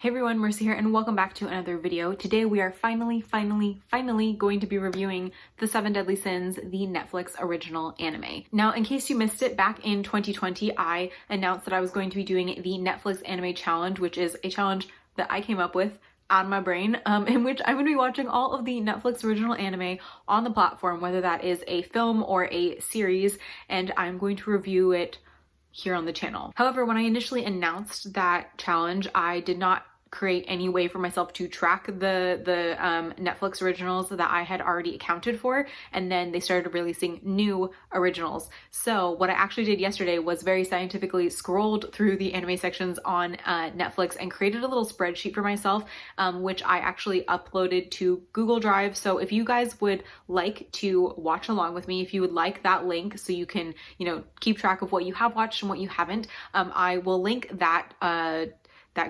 Hey everyone, Mercy here, and welcome back to another video. Today we are finally going to be reviewing The 7 Deadly Sins, the Netflix original anime. Now, in case you missed it, back in 2020, I announced that I was going to be doing the Netflix Anime Challenge, which is a challenge that I came up with out of my brain, in which I'm going to be watching all of the Netflix original anime on the platform, whether that is a film or a series, and I'm going to review it here on the channel. However, when I initially announced that challenge, I did not create any way for myself to track the Netflix originals that I had already accounted for, and then they started releasing new originals. So what I actually did yesterday was very scientifically scrolled through the anime sections on Netflix and created a little spreadsheet for myself, which I actually uploaded to Google Drive. So if you guys would like to watch along with me, if you would like that link so you can, keep track of what you have watched and what you haven't, I will link that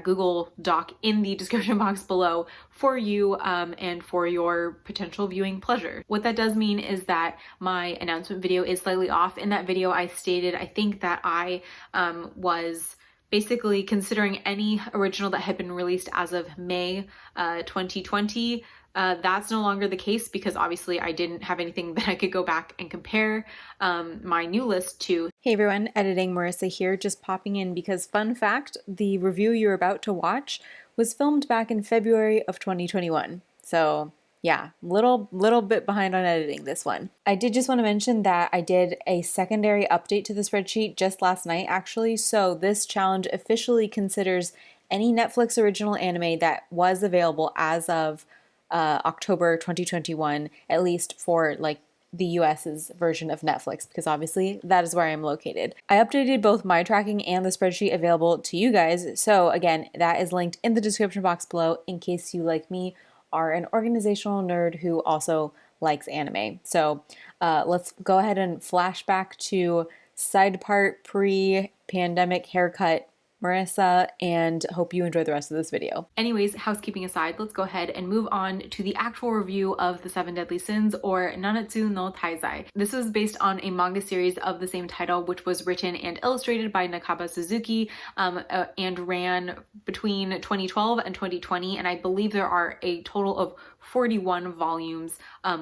Google Doc in the description box below for you and for your potential viewing pleasure. What that does mean is that my announcement video is slightly off. In that video, I stated, I think that I was basically considering any original that had been released as of May 2020. That's no longer the case because obviously I didn't have anything that I could go back and compare my new list to. Hey everyone, editing Marissa here, just popping in because fun fact, the review you're about to watch was filmed back in February of 2021. So yeah, little bit behind on editing this one. I did just want to mention that I did a secondary update to the spreadsheet just last night actually. So this challenge officially considers any Netflix original anime that was available as of October 2021, at least for the US's version of Netflix, because obviously that is where I am located. I updated both my tracking and the spreadsheet available to you guys. So again, that is linked in the description box below in case you, like me, are an organizational nerd who also likes anime. So let's go ahead and flash back to side part pre-pandemic haircut Marissa, and hope you enjoy the rest of this video. Anyways, housekeeping aside, let's go ahead and move on to the actual review of The 7 Deadly Sins, or Nanatsu no Taizai. This was based on a manga series of the same title, which was written and illustrated by Nakaba Suzuki and ran between 2012 and 2020, and I believe there are a total of 41 volumes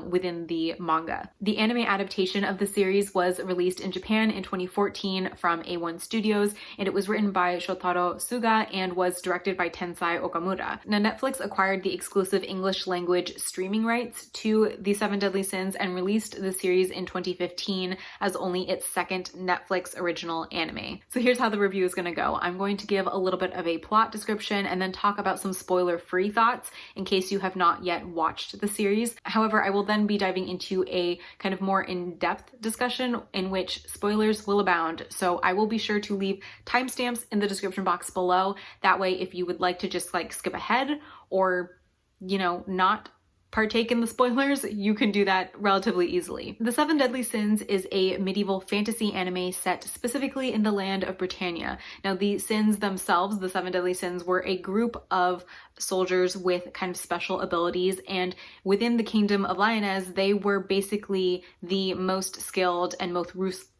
within the manga. The anime adaptation of the series was released in Japan in 2014 from A1 Studios, and it was written by Shotaro Suga and was directed by Tensai Okamura. Now, Netflix acquired the exclusive English language streaming rights to The 7 Deadly Sins and released the series in 2015 as only its second Netflix original anime. So here's how the review is going to go. I'm going to give a little bit of a plot description and then talk about some spoiler-free thoughts in case you have not yet watched the series. However, I will then be diving into a kind of more in-depth discussion in which spoilers will abound. So I will be sure to leave timestamps in the description box below. That way, if you would like to just skip ahead or, not partake in the spoilers, you can do that relatively easily. The 7 Deadly Sins is a medieval fantasy anime set specifically in the land of Britannia. Now, the sins themselves, the 7 Deadly Sins, were a group of soldiers with kind of special abilities, and within the kingdom of Lyonesse, they were basically the most skilled and most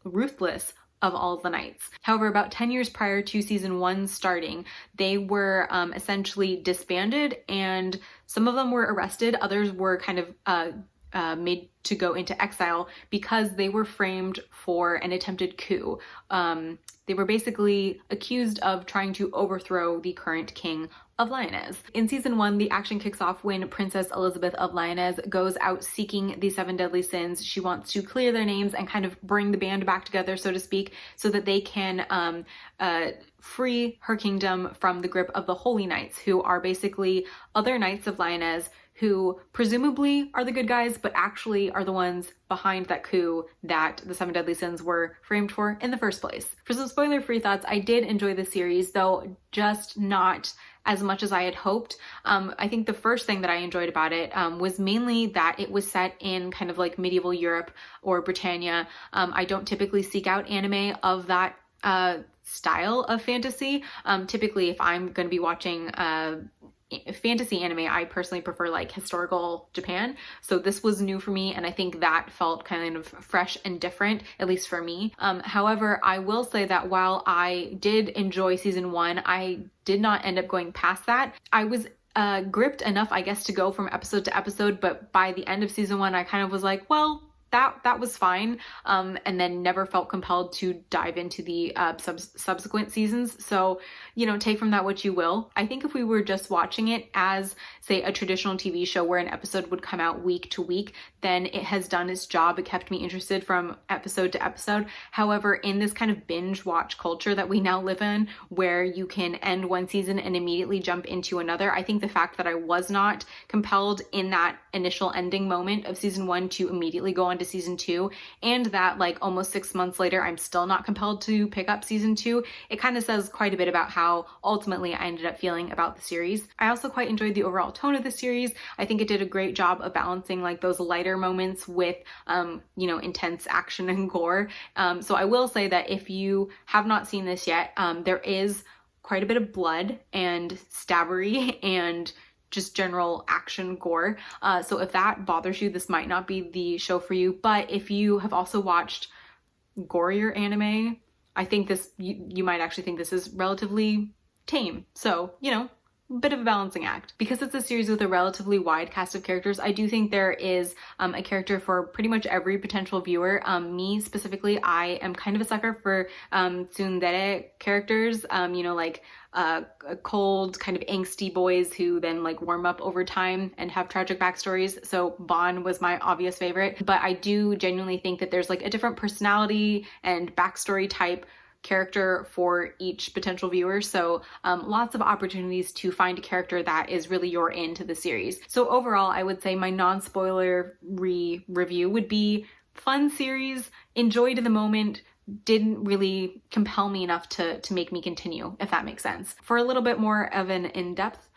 ruthless of all of the knights. However, about 10 years prior to season 1 starting, they were essentially disbanded, and some of them were arrested, others were kind of made to go into exile because they were framed for an attempted coup. They were basically accused of trying to overthrow the current king of Lyonesse. In season 1, the action kicks off when Princess Elizabeth of Lyonesse goes out seeking the 7 Deadly Sins. She wants to clear their names and kind of bring the band back together, so to speak, so that they can free her kingdom from the grip of the Holy Knights, who are basically other knights of Lyonesse who presumably are the good guys, but actually are the ones behind that coup that the 7 Deadly Sins were framed for in the first place. For some spoiler-free thoughts, I did enjoy the series, though just not as much as I had hoped. I think the first thing that I enjoyed about it was mainly that it was set in kind of medieval Europe or Britannia. I don't typically seek out anime of that style of fantasy. Typically, if I'm going to be watching fantasy anime, I personally prefer like historical Japan. So this was new for me, and I think that felt kind of fresh and different, at least for me. However, I will say that while I did enjoy season 1, I did not end up going past that. I was gripped enough, I guess, to go from episode to episode, but by the end of season 1, I kind of was like, well, that was fine, and then never felt compelled to dive into the subsequent seasons. So, you know, take from that what you will. I think if we were just watching it as, say, a traditional TV show where an episode would come out week to week, then it has done its job. It kept me interested from episode to episode. However, in this kind of binge watch culture that we now live in, where you can end one season and immediately jump into another, I think the fact that I was not compelled in that initial ending moment of season 1 to immediately go on to season 2, and that like almost 6 months later I'm still not compelled to pick up season 2, it kind of says quite a bit about how ultimately I ended up feeling about the series. I also quite enjoyed the overall tone of the series. I think it did a great job of balancing like those lighter moments with you know, intense action and gore. So I will say that if you have not seen this yet, there is quite a bit of blood and stabbery and just general action gore. So if that bothers you, this might not be the show for you. But if you have also watched gorier anime, I think this, you might actually think this is relatively tame. So, you know, a bit of a balancing act. Because it's a series with a relatively wide cast of characters, I do think there is a character for pretty much every potential viewer. Me specifically, I am kind of a sucker for tsundere characters, you know, like cold, kind of angsty boys who then like warm up over time and have tragic backstories. So Bon was my obvious favorite, but I do genuinely think that there's like a different personality and backstory type character for each potential viewer. So lots of opportunities to find a character that is really your into the series. So overall, I would say my non-spoiler-y review would be fun series, enjoyed the moment, didn't really compel me enough to make me continue, if that makes sense. For a little bit more of an in-depth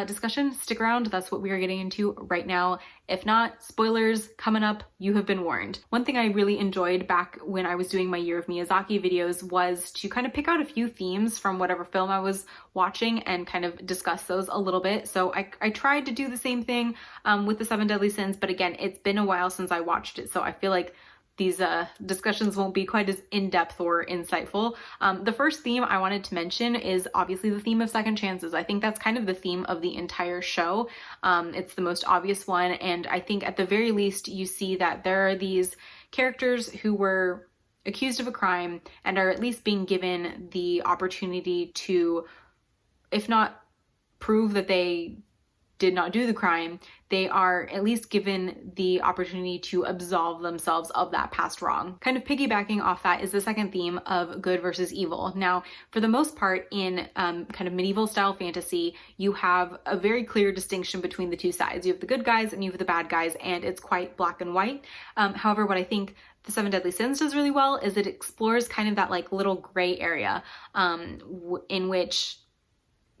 discussion, stick around. That's what we are getting into right now. If not, spoilers coming up, you have been warned. One thing I really enjoyed back when I was doing my Year of Miyazaki videos was to kind of pick out a few themes from whatever film I was watching and kind of discuss those a little bit. So I tried to do the same thing with the Seven Deadly Sins, but again, it's been a while since I watched it, so I feel like these discussions won't be quite as in-depth or insightful. The first theme I wanted to mention is obviously the theme of second chances. I think that's kind of the theme of the entire show. It's the most obvious one, and I think at the very least you see that there are these characters who were accused of a crime and are at least being given the opportunity to, if not prove that they did not do the crime, they are at least given the opportunity to absolve themselves of that past wrong. Kind of piggybacking off that is the second theme of good versus evil. Now, for the most part in kind of medieval style fantasy, you have a very clear distinction between the two sides. You have the good guys and you have the bad guys, and it's quite black and white. However, what I think the Seven Deadly Sins does really well is it explores kind of that like little gray area in which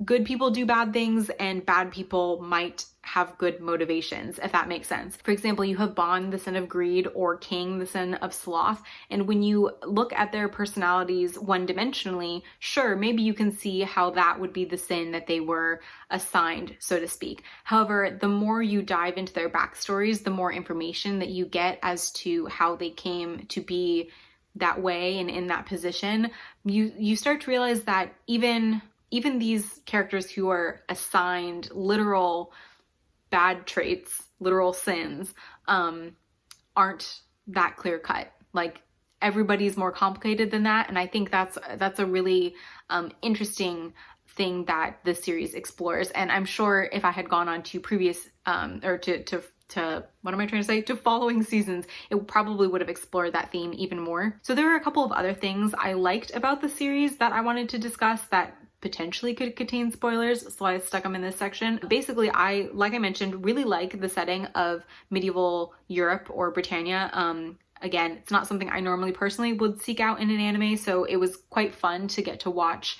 good people do bad things and bad people might have good motivations, if that makes sense. For example, you have Bon, the sin of greed, or King, the sin of sloth. And when you look at their personalities one-dimensionally, sure, maybe you can see how that would be the sin that they were assigned, so to speak. However, the more you dive into their backstories, the more information that you get as to how they came to be that way and in that position, you start to realize that even these characters who are assigned literal bad traits, literal sins, aren't that clear cut. Like, everybody's more complicated than that, and I think that's a really interesting thing that this series explores. And I'm sure if I had gone on to previous or to what am I trying to say? To following seasons, it probably would have explored that theme even more. So there are a couple of other things I liked about the series that I wanted to discuss that potentially could contain spoilers, so I stuck them in this section. Basically, like I mentioned, really like the setting of medieval Europe or Britannia. Again, it's not something I normally personally would seek out in an anime, so it was quite fun to get to watch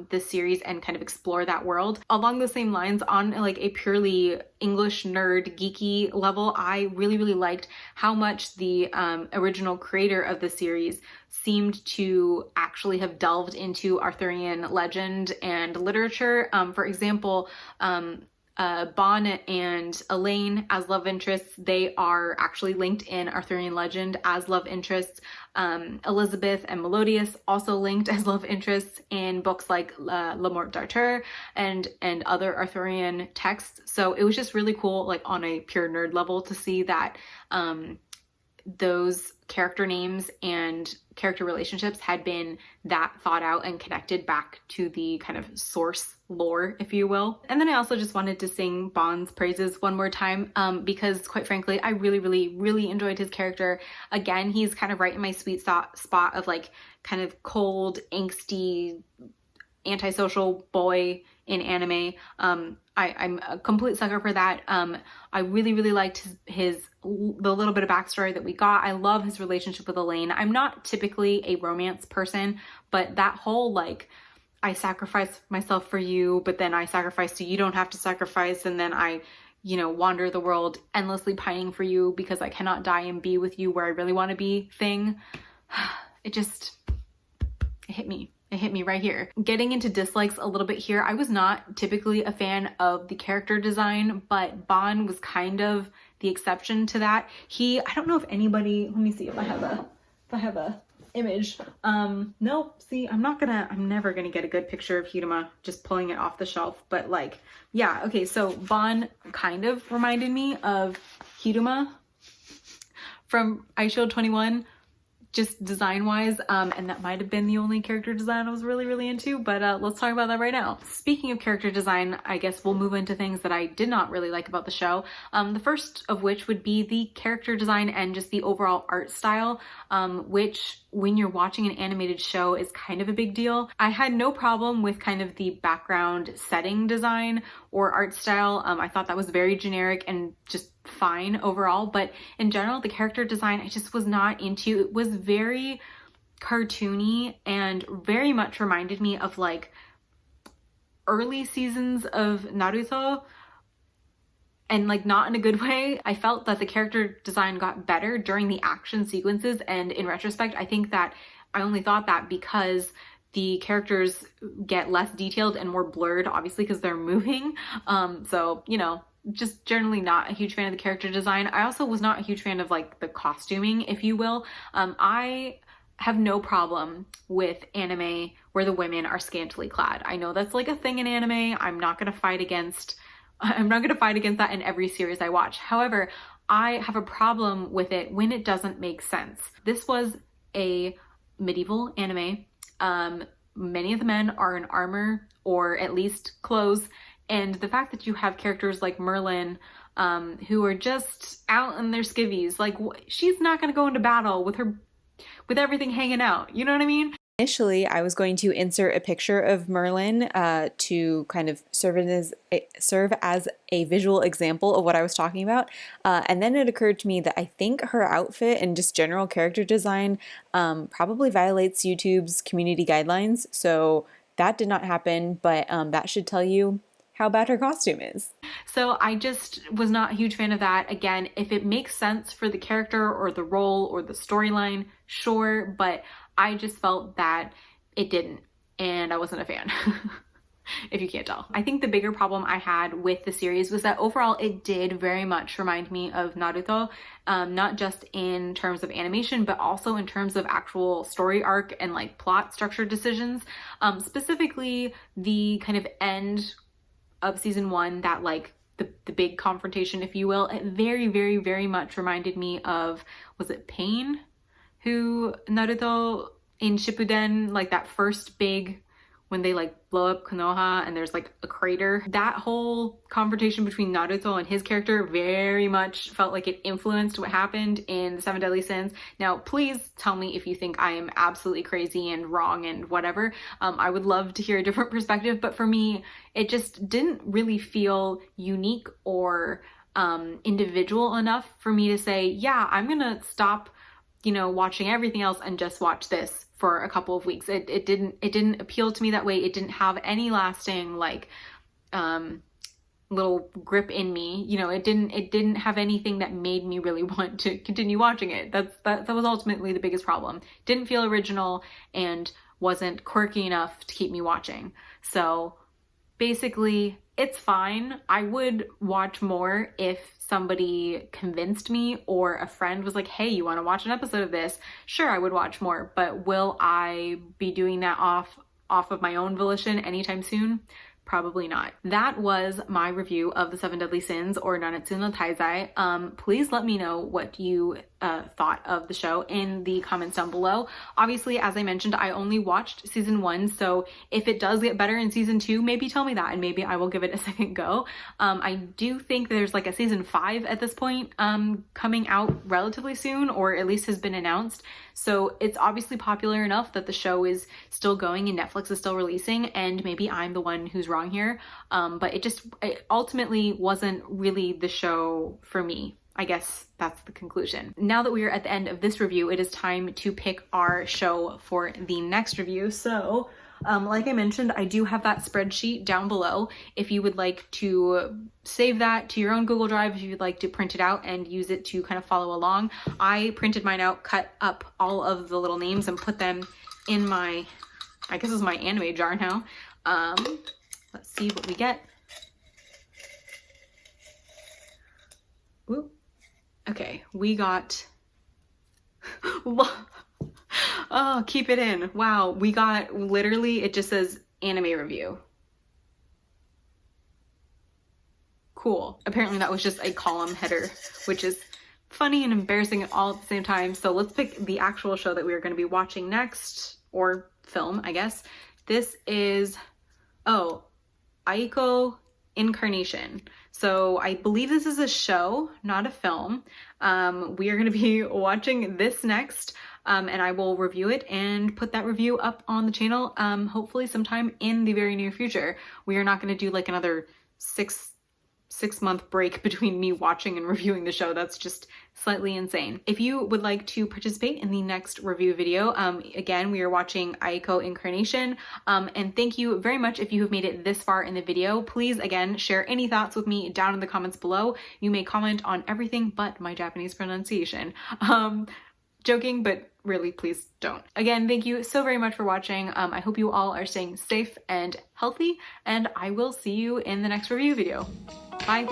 this series and kind of explore that world. Along the same lines, on like a purely English nerd geeky level, I really liked how much the original creator of the series seemed to actually have delved into Arthurian legend and literature. For example, Bon and Elaine as love interests, they are actually linked in Arthurian legend as love interests. Elizabeth and Melodius also linked as love interests in books like La Morte d'Arthur and other Arthurian texts. So it was just really cool, like on a pure nerd level, to see that those character names and character relationships had been that thought out and connected back to the kind of source lore, if you will. And then I also just wanted to sing Bon's praises one more time because quite frankly, I really enjoyed his character. Again, he's kind of right in my sweet spot of like kind of cold, angsty, antisocial boy in anime. I'm a complete sucker for that. I really liked the little bit of backstory that we got. I love his relationship with Elaine. I'm not typically a romance person, but that whole like, I sacrifice myself for you, but then I sacrifice so you don't have to sacrifice, and then I, wander the world endlessly pining for you because I cannot die and be with you where I really want to be thing. It hit me. It hit me right here. Getting into dislikes a little bit here, I was not typically a fan of the character design, but Bon was kind of the exception to that. I don't know if anybody, let me see if I have a image. No, see, I'm never gonna get a good picture of Hiruma just pulling it off the shelf, but like, yeah, okay, so Bon kind of reminded me of Hiruma from iShield 21, just design-wise, and that might have been the only character design I was really into, but let's talk about that right now. Speaking of character design, I guess we'll move into things that I did not really like about the show. The first of which would be the character design and just the overall art style, which when you're watching an animated show is kind of a big deal. I had no problem with kind of the background setting design or art style. I thought that was very generic and just fine overall, but in general, the character design I just was not into. It was very cartoony and very much reminded me of like early seasons of Naruto, and like not in a good way. I felt that the character design got better during the action sequences, and in retrospect, I think that I only thought that because the characters get less detailed and more blurred, obviously because they're moving. So, just generally not a huge fan of the character design. I also was not a huge fan of like the costuming, if you will. I have no problem with anime where the women are scantily clad. I know that's like a thing in anime. I'm not going to fight against that in every series I watch. However, I have a problem with it when it doesn't make sense. This was a medieval anime. Many of the men are in armor or at least clothes. And the fact that you have characters like Merlin, who are just out in their skivvies, like she's not going to go into battle with everything hanging out. You know what I mean? Initially, I was going to insert a picture of Merlin to kind of serve as a visual example of what I was talking about. And then it occurred to me that I think her outfit and just general character design probably violates YouTube's community guidelines. So that did not happen, but that should tell you how bad her costume is. So I just was not a huge fan of that. Again, if it makes sense for the character or the role or the storyline, sure, but I just felt that it didn't, and I wasn't a fan. If you can't tell. I think the bigger problem I had with the series was that overall it did very much remind me of Naruto, not just in terms of animation, but also in terms of actual story arc and like plot structure decisions. Specifically the kind of end of season 1, that like the big confrontation, if you will, it very much reminded me of, was it Pain, who Naruto in Shippuden, like that first big, when they like blow up Konoha and there's like a crater. That whole confrontation between Naruto and his character very much felt like it influenced what happened in the 7 Deadly Sins. Now, please tell me if you think I am absolutely crazy and wrong and whatever. I would love to hear a different perspective, but for me, it just didn't really feel unique or individual enough for me to say, yeah, I'm gonna stop you know, watching everything else and just watch this for a couple of weeks. It didn't appeal to me that way. It didn't have any lasting like little grip in me. You know, it didn't have anything that made me really want to continue watching it. That was ultimately the biggest problem. Didn't feel original and wasn't quirky enough to keep me watching. So basically, it's fine. I would watch more if somebody convinced me, or a friend was like, hey, you want to watch an episode of this? Sure, I would watch more, but will I be doing that off of my own volition anytime soon? Probably not. That was my review of the 7 Deadly Sins, or Nanatsu no Taizai. Please let me know what you thought of the show in the comments down below. Obviously, as I mentioned, I only watched season 1, so if it does get better in season 2, maybe tell me that and maybe I will give it a second go. I do think there's like a season 5 at this point coming out relatively soon, or at least has been announced. So it's obviously popular enough that the show is still going and Netflix is still releasing, and maybe I'm the one who's wrong here. But it ultimately wasn't really the show for me. I guess that's the conclusion. Now that we are at the end of this review, it is time to pick our show for the next review. So, like I mentioned, I do have that spreadsheet down below. If you would like to save that to your own Google Drive, if you'd like to print it out and use it to kind of follow along, I printed mine out, cut up all of the little names and put them in my, I guess it's my anime jar now. Let's see what we get. Whoop. Okay, we got, oh, keep it in. Wow, we got, literally, it just says anime review. Cool. Apparently that was just a column header, which is funny and embarrassing all at the same time. So let's pick the actual show that we are going to be watching next, or film, I guess. This is, oh, Aiko Incarnation. So I believe this is a show, not a film. We are going to be watching this next, and I will review it and put that review up on the channel, hopefully sometime in the very near future. We are not going to do like another six-month break between me watching and reviewing the show. That's just slightly insane. If you would like to participate in the next review video, again, we are watching Aiko Incarnation, and thank you very much if you have made it this far in the video. Please, again, share any thoughts with me down in the comments below. You may comment on everything but my Japanese pronunciation. Joking, but really, please don't. Again, thank you so very much for watching. I hope you all are staying safe and healthy, and I will see you in the next review video. Bye.